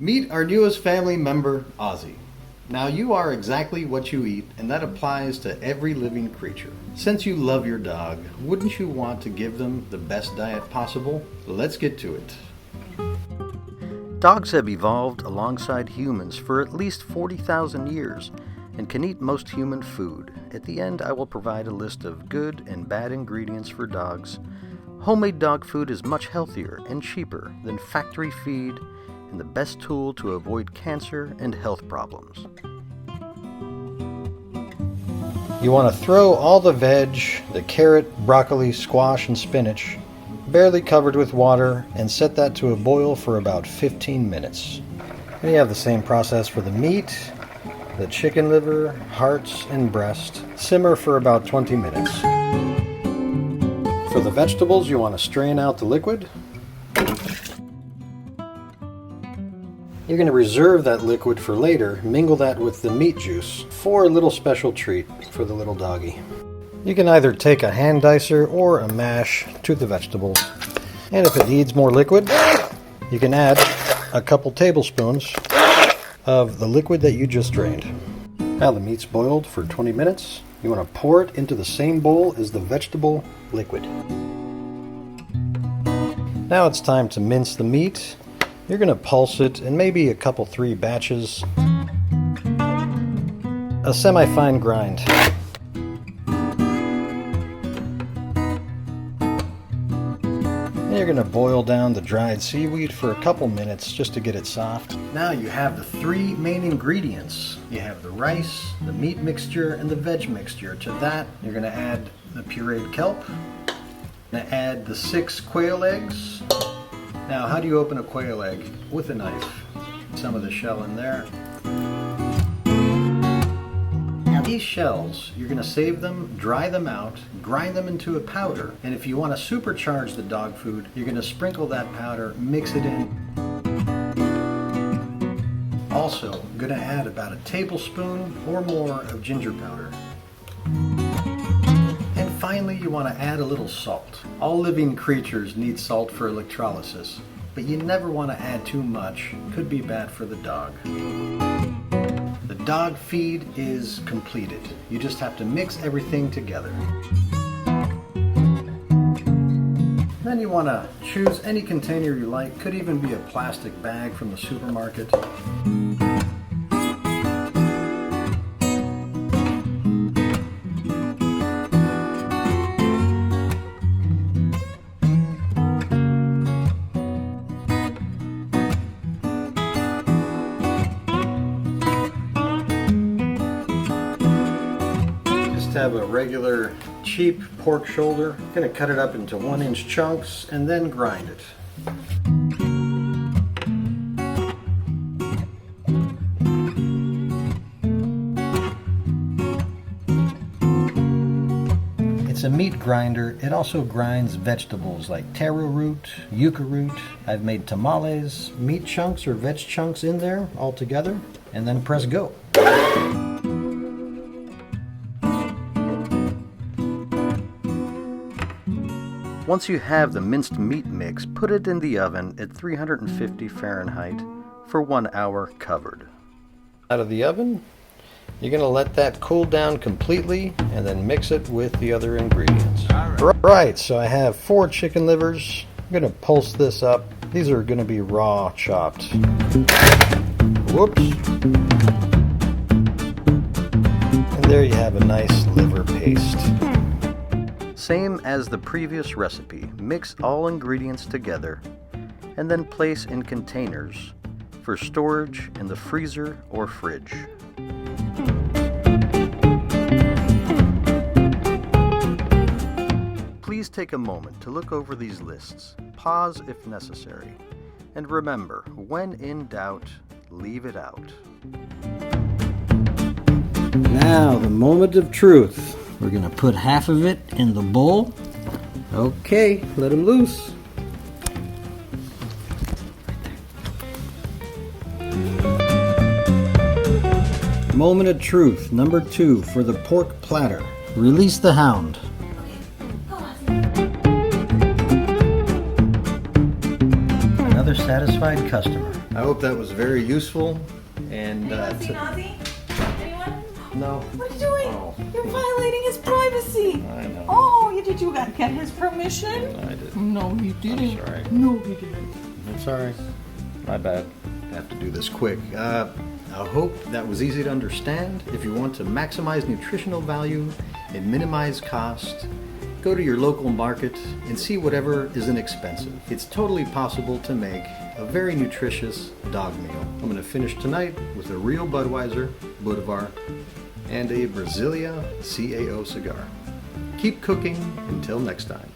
Meet our newest family member, Ozzy. Now you are exactly what you eat, and that applies to every living creature. Since you love your dog, wouldn't you want to give them the best diet possible? Let's get to it. Dogs have evolved alongside humans for at least 40,000 years and can eat most human food. At the end, I will provide a list of good and bad ingredients for dogs. Homemade dog food is much healthier and cheaper than factory feed and the best tool to avoid cancer and health problems. You want to throw all the veg, the carrot, broccoli, squash, and spinach, barely covered with water, and set that to a boil for about 15 minutes. And you have the same process for the meat, the chicken liver, hearts, and breast. Simmer for about 20 minutes. For the vegetables, you want to strain out the liquid. You're going to reserve that liquid for later, mingle that with the meat juice for a little special treat for the little doggy. You can either take a hand dicer or a mash to the vegetables. And if it needs more liquid, you can add a couple tablespoons of the liquid that you just drained. Now the meat's boiled for 20 minutes. You want to pour it into the same bowl as the vegetable liquid. Now it's time to mince the meat. You're going to pulse it in maybe a couple 3 batches. A semi-fine grind. And you're going to boil down the dried seaweed for a couple minutes just to get it soft. Now you have the 3 main ingredients. You have the rice, the meat mixture, and the veg mixture. To that, you're going to add the pureed kelp. You're going to add the 6 quail eggs. Now, how do you open a quail egg? With a knife. Some of the shell in there. Now these shells, you're going to save them, dry them out, grind them into a powder, and if you want to supercharge the dog food, you're going to sprinkle that powder, mix it in. Also, I'm going to add about a tablespoon or more of ginger powder. And finally, you want to add a little salt. All living creatures need salt for electrolysis, but you never want to add too much. It could be bad for the dog. The dog feed is completed. You just have to mix everything together. Then you want to choose any container you like. Could even be a plastic bag from the supermarket. Have a regular cheap pork shoulder. I'm going to cut it up into 1-inch chunks and then grind it. It's a meat grinder. It also grinds vegetables like taro root, yucca root. I've made tamales, meat chunks or veg chunks in there all together, and then press go. Once you have the minced meat mix, put it in the oven at 350 Fahrenheit for 1 hour covered. Out of the oven, you're going to let that cool down completely and then mix it with the other ingredients. Right, so I have 4 chicken livers. I'm going to pulse this up. These are going to be raw chopped. Whoops. And there you have a nice liver paste. Same as the previous recipe, mix all ingredients together and then place in containers for storage in the freezer or fridge. Please take a moment to look over these lists, pause if necessary, and remember, when in doubt, leave it out. Now, the moment of truth. We're going to put half of it in the bowl. Okay, let him loose. Moment of truth, number 2 for the pork platter. Release the hound. Another satisfied customer. I hope that was very useful. And Anyone seen Ozzy? Anyone? no. What are you doing? Oh. You're violating his privacy. I know. Oh, did you get his permission? I did. No, he didn't. I'm sorry. No, he didn't. I'm sorry. My bad. I have to do this quick. I hope that was easy to understand. If you want to maximize nutritional value and minimize cost, go to your local market and see whatever is inexpensive. It's totally possible to make a very nutritious dog meal. I'm going to finish tonight with a real Budweiser, Budvar, and a Brasilia CAO cigar. Keep cooking until next time.